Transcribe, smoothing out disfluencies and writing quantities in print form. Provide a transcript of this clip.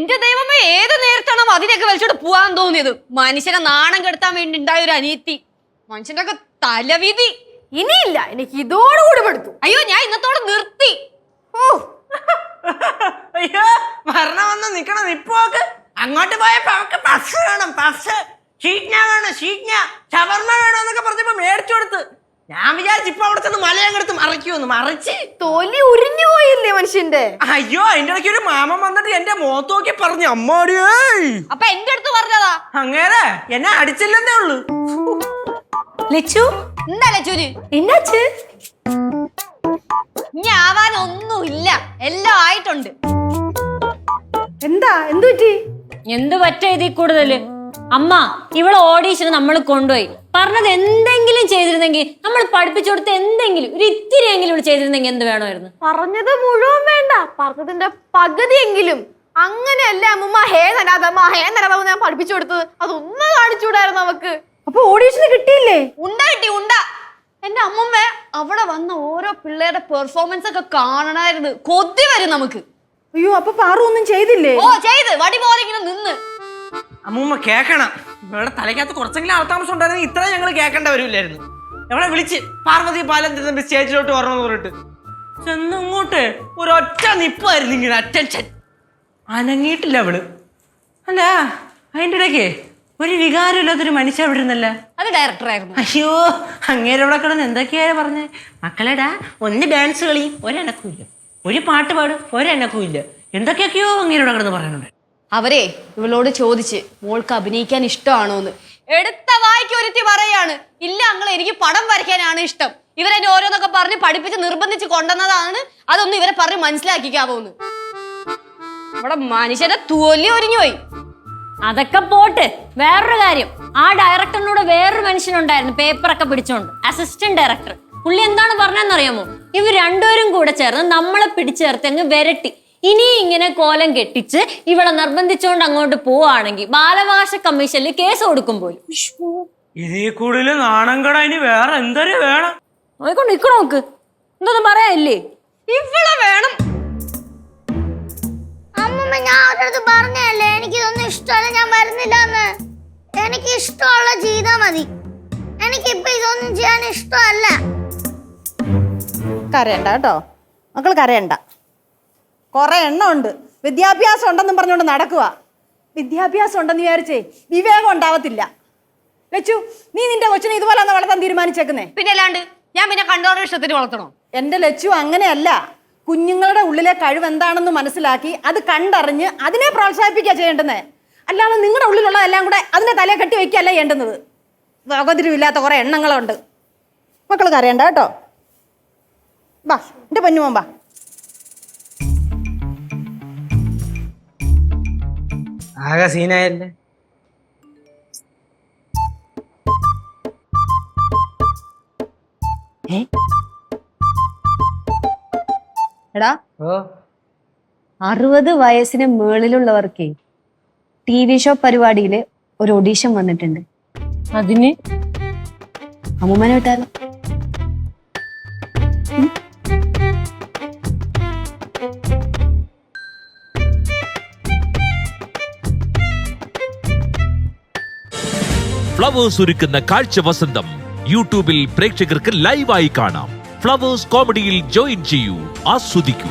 എന്റെ ദൈവമേ, ഏത് നേരത്താണോ അതിനൊക്കെ വലിച്ചോട്ട് പോവാൻ തോന്നിയത്? മനുഷ്യനെ നാണം കെടുത്താൻ വേണ്ടി ഉണ്ടായ ഒരു അനീതി. മനുഷ്യന്റെ ഒക്കെ തലവിധി. ഇനിയില്ല, എനിക്ക് ഇതോടുകൂടി പെടുത്തു. അയ്യോ, ഞാൻ ഇന്നത്തോടെ നിർത്തി. ഓ അയ്യോ, മരണം വന്ന് നിക്കണ നിപ്പോക്ക്. അങ്ങോട്ട് പോയപ്പോ അവക്ക് പഫ്സ് വേണം, പഫ്സ്. ഷീറ്റ്ന വേണം, ഷീറ്റ്ന. ഷവർമ്മ വേണമെന്നൊക്കെ പറഞ്ഞപ്പോ മേടിച്ചു കൊടുത്ത്. ഞാൻ വിചാരിച്ചു ഇപ്പൊ അവിടെ ചെന്ന് മലയങ്ങെടുത്ത് മറിക്കുമെന്ന്. മറിച്ച് തൊലി ഉരിഞ്ഞു പോയില്ലേ മനുഷ്യന്റെ? അയ്യോ, അതിന്റെ ഇടയ്ക്ക് ഒരു മാമൻ വന്നിട്ട് എന്റെ മുഖത്ത് നോക്കി പറഞ്ഞു, അമ്മാടിയേ. അപ്പൊ എന്റെ അടുത്ത് പറഞ്ഞതാ അങ്ങേരെ എന്നെ അടിച്ചില്ലെന്നേ ഉള്ളു. ലച്ചു, എന്താ ലച്ചൂര്? എന്നാച്ച്? ഇനി ആവാനൊന്നുമില്ല, എല്ലാം ആയിട്ടുണ്ട്. എന്താ, എന്തു പറ്റി? എന്ത് പറ്റ ഇതിൽ കൂടുതല്? അമ്മ, ഇവളെ ഓഡീഷന് നമ്മൾ കൊണ്ടുപോയി പറഞ്ഞത് എന്തെങ്കിലും ചെയ്തിരുന്നെങ്കിൽ, നമ്മൾ പഠിപ്പിച്ചു കൊടുത്ത എന്തെങ്കിലും ഒരു ഇത്തിരിയെങ്കിലും ഇവിടെ ചെയ്തിരുന്നെങ്കിൽ എന്ത് വേണമായിരുന്നു? പറഞ്ഞത് മുഴുവൻ വേണ്ട, പറഞ്ഞതിന്റെ പകുതിയെങ്കിലും. അങ്ങനെയല്ല അമ്മ, ഹേ നരാതമ്മ, ഹേ നരാതമ്മ ഞാൻ പഠിപ്പിച്ചു കൊടുത്തത്. അതൊന്നും കാണിച്ചുകൂടായിരുന്നു അവക്ക്. അപ്പൊ ഓഡീഷന് കിട്ടിയില്ലേ? ഉണ്ട കിട്ടി, ഉണ്ട. എന്റെ അമ്മമ്മ അവിടെ വന്ന ഓരോ പിള്ളേരുടെ പെർഫോമൻസ് ഒക്കെ കാണണമായിരുന്നു. കൊതി വരും നമുക്ക്. അയ്യോ, അപ്പൊ പാറു ഒന്നും ചെയ്തില്ലേ? ഓ, ചെയ്ത് വടി പോലെ ഇങ്ങനെ നിന്ന്. അമ്മൂമ്മ കേക്കണം, ഇവിടെ തലയ്ക്കകത്ത് കുറച്ചെങ്കിലും ആൾത്താമസം ഉണ്ടായിരുന്നെങ്കിൽ ഇത്ര ഞങ്ങൾ കേൾക്കേണ്ട വരില്ലായിരുന്നു. എവിടെ വിളിച്ച് പാർവതി പാലം തിരുമ്പി സ്റ്റേജിലോട്ട് വരണമെന്ന് പറഞ്ഞിട്ട് ചെന്നിങ്ങോട്ട് ഒരൊറ്റ നിപ്പായിരുന്നു. ഇങ്ങനെ അറ്റൻഷൻ അനങ്ങിയിട്ടില്ല അവള്. അല്ല, അതിൻ്റെ ഇടയ്ക്ക് ഒരു വികാരമില്ലാത്തൊരു മനുഷ്യ അവിടെ ഇരുന്നല്ല. അത് ഡയറക്ടറായിരുന്നു. അയ്യോ, അങ്ങേരെ ഇവിടെ കിടന്ന് എന്തൊക്കെയാ പറഞ്ഞേ? മക്കളെടാ, ഒന്ന് ഡാൻസ് കളിയും ഒരെണ്ണക്കും ഇല്ല, ഒരു പാട്ട് പാടും ഒരെണ്ണക്കും ഇല്ല, എന്തൊക്കെയൊക്കെയോ അങ്ങേരെ ഇവിടെ കിടന്ന് പറയുന്നുണ്ട്. അവരെ ഇവളോട് ചോദിച്ച് മോൾക്ക് അഭിനയിക്കാൻ ഇഷ്ടമാണോന്ന്. എടുത്ത വായിക്ക് ഒരുത്തി പറയാണ്, ഇല്ല അങ്ങളെ, എനിക്ക് പടം വരയ്ക്കാനാണ് ഇഷ്ടം. ഇവരെന്നെ ഓരോന്നൊക്കെ പറഞ്ഞ് പഠിപ്പിച്ച് നിർബന്ധിച്ച് കൊണ്ടുവന്നതാണ്. അതൊന്നും ഇവരെ പറഞ്ഞ് മനസ്സിലാക്കിക്കാവോന്ന്. ഇവിടെ മനുഷ്യന്റെ തൊലി ഒരിഞ്ഞു പോയി. അതൊക്കെ പോട്ട്. വേറൊരു കാര്യം, ആ ഡയറക്ടറിനോട് വേറൊരു മനുഷ്യനുണ്ടായിരുന്നു പേപ്പറൊക്കെ പിടിച്ചോണ്ട്, അസിസ്റ്റന്റ് ഡയറക്ടർ. പുള്ളി എന്താണ് പറഞ്ഞതെന്നറിയാമോ? ഇവർ രണ്ടുപേരും കൂടെ ചേർന്ന് നമ്മളെ പിടിച്ചേർത്ത് അങ്ങ് വിരട്ടി. ഇനി ഇങ്ങനെ കോലം കെട്ടിച്ച് ഇവളെ നിർബന്ധിച്ചോണ്ട് അങ്ങോട്ട് പോവാണെങ്കിൽ ബാലവകാശ കമ്മീഷനിൽ കേസ് കൊടുക്കും പോലും. ഇതിൽ കൂടുതൽ നാണംകട ഇനി വേറെ എന്തൊരു വേണം? നോയിക്കൊണ്ട് നിക്കണോ നോക്ക്, എന്തൊന്നും പറയാനില്ലേ? ഇവളെ വേണം. അമ്മമ്മ, ഞാൻ അവരുടെ പറഞ്ഞല്ലേ എനിക്കിതൊന്നും ഇഷ്ടമല്ല, ഞാൻ വരുന്നില്ലെന്ന്. എനിക്ക് ഇഷ്ടമുള്ള ചെയ്താൽ മതി. എനിക്കിപ്പോ ഇതൊന്നും ചെയ്യാൻ ഇഷ്ടമല്ല. കരയണ്ട കേട്ടോ മക്കൾ, കരയണ്ട. കുറെ എണ്ണം ഉണ്ട്, വിദ്യാഭ്യാസം ഉണ്ടെന്നും പറഞ്ഞുകൊണ്ട് നടക്കുക. വിദ്യാഭ്യാസം ഉണ്ടെന്ന് വിചാരിച്ചേ വിവേകം ഉണ്ടാവത്തില്ല. ലച്ചു, നീ നിന്റെ കൊച്ചിനെ ഇതുപോലെ ഒന്ന് വളർത്താൻ തീരുമാനിച്ചേക്കുന്നേ? പിന്നെ അല്ലാണ്ട് ഞാൻ പിന്നെ കണ്ടോടെ ഇഷ്ടത്തിന് വളർത്തണോ? എന്റെ ലച്ചു അങ്ങനെയല്ല. കുഞ്ഞുങ്ങളുടെ ഉള്ളിലെ കഴിവ് എന്താണെന്ന് മനസ്സിലാക്കി അത് കണ്ടറിഞ്ഞ് അതിനെ പ്രോത്സാഹിപ്പിക്കുക ചെയ്യേണ്ടുന്നേ. അല്ലാതെ നിങ്ങളുടെ ഉള്ളിലുള്ള എല്ലാം കൂടെ അതിനെ തലയെ കെട്ടി വയ്ക്കുകയല്ല ചെയ്യേണ്ടുന്നത്. വകതിരിവില്ലാത്ത കുറെ എണ്ണങ്ങളുണ്ട്. മക്കൾ കരയണ്ട കേട്ടോ. ബാ എന്റെ പൊന്നുമോൻ ബാ. ആകെ സീനായല്ലേ. എടാ, 60 വയസ്സിന് മേളിലുള്ളവർക്ക് TV ഷോ പരിപാടിയിൽ ഒരു ഓഡീഷൻ വന്നിട്ടുണ്ട്. അതിന് അമ്മൂമ്മനെ വിട്ടാലോ? ഫ്ലവേഴ്സ് ഒരുക്കുന്ന കാഴ്ച വസന്തം യൂട്യൂബിൽ പ്രേക്ഷകർക്ക് ലൈവായി കാണാം. ഫ്ലവേഴ്സ് കോമഡിയിൽ ജോയിൻ ചെയ്യൂ, ആസ്വദിക്കൂ.